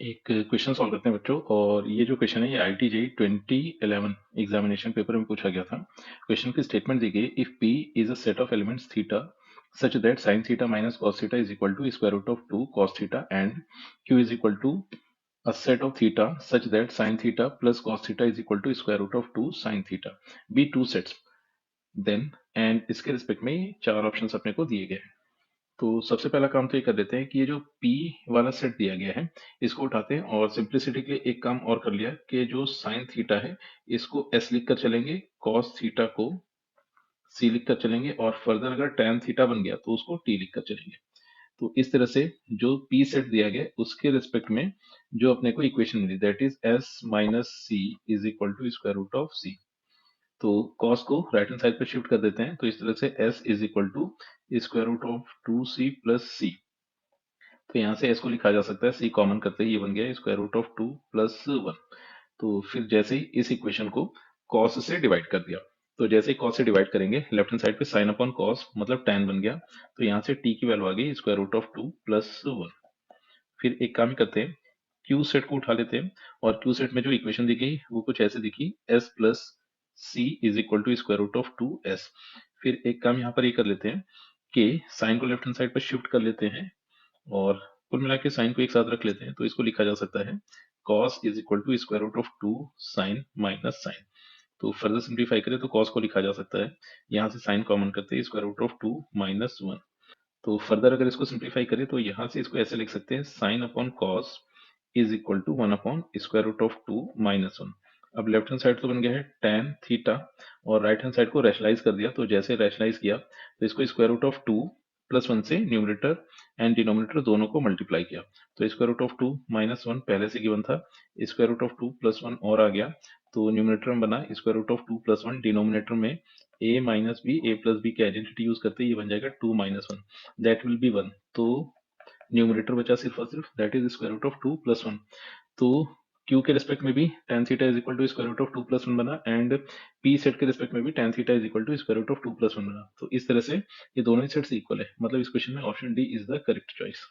एक question solve करते हैं बच्चों। और ये जो क्वेश्चन है ये आईआईटी जेईई 2011 एग्जामिनेशन पेपर में पूछा गया था। क्वेश्चन की स्टेटमेंट दी गई, if p is a set of elements theta such that sin theta minus cos theta is equal to square root of 2 cos theta and q is equal to a set of theta such that sin theta plus cos theta is equal to square root of 2 sin theta be two sets then. And इसके respect में चार options अपने को दिए गए हैं। तो सबसे पहला काम तो ये कर देते हैं कि ये जो P वाला सेट दिया गया है इसको उठाते हैं और सिंप्लिसिटी के लिए एक काम और कर लिया कि जो साइन थीटा है इसको S लिख कर चलेंगे, कॉस थीटा को C लिख कर चलेंगे और फर्दर अगर tan थीटा बन गया तो उसको T लिख कर चलेंगे। तो इस तरह से जो P सेट दिया गया है, उसके रिस्पेक्ट में जो अपने को इक्वेशन मिली that is S minus C is equal to square root of C। तो cos को राइट हैंड साइड पे शिफ्ट कर देते हैं, तो इस तरह से S is equal to square root of 2C plus C। तो यहाँ से s को लिखा जा सकता है, c कॉमन करते ही ये बन गया स्क्वायर रूट ऑफ 2 प्लस 1। तो फिर जैसे ही इस इक्वेशन को cos से डिवाइड कर दिया, तो जैसे ही cos से डिवाइड करेंगे लेफ्ट हैंड साइड पे साइन अपॉन cos मतलब tan बन गया। तो यहाँ से t की वैल्यू आ गई स्क्वायर रूट ऑफ 2 प्लस 1। फिर एक काम ही करते हैं, q सेट को उठा लेते हैं और q सेट में जो इक्वेशन दी गई वो कुछ ऐसे दिखी, s plus c is equal to square root of 2s। फिर एक काम यहाँ पर ये कर लेते हैं कि साइन को लेफ्ट हैंड साइड पर शिफ्ट कर लेते हैं और कुल मिला के साइन को एक साथ रख लेते हैं। तो इसको लिखा जा सकता है cos is equal to square root of 2 sine minus sine. तो फर्दर सिंप्लीफाई करें तो cos को लिखा जा सकता है, यहाँ से साइन कॉमन करते हैं स्क्वायर रूट ऑफ 2 माइनस 1। तो फर्दर अगर इसको सिंप्लीफाई करें तो यहाँ से इसको ऐसे लिख सकते हैं sine upon cos is equal to 1 upon square root of 2 minus 1। अब लेफ्ट हैंड साइड तो बन गया है tan थीटा और राइट हैंड साइड को रैशनलाइज कर दिया। तो जैसे रैशनलाइज किया तो इसको स्क्वायर रूट ऑफ 2 प्लस 1 से न्यूमरेटर एंड डिनोमिनेटर दोनों को मल्टीप्लाई किया। तो स्क्वायर रूट ऑफ 2 माइनस 1 पहले से गिवन था, स्क्वायर रूट ऑफ 2 प्लस 1 और आ गया। तो न्यूमरेटर में बना square root of 2 plus 1, denominator में a minus b a plus b की आइडेंटिटी यूज करते ये बन जाएगा 2 माइनस 1, दैट विल बी 1। तो न्यूमरेटर बचा सिर्फ और सिर्फ that is square root of 2 plus 1। तो q के रिस्पेक्ट में भी tan theta is equal to square root of 2 plus 1 बना एंड p सेट के रिस्पेक्ट में भी tan theta is equal to square root of 2 plus 1 बना। तो इस तरह से ये दोनों ही सेट्स इक्वल है, मतलब इस क्वेश्चन में option D is the correct choice.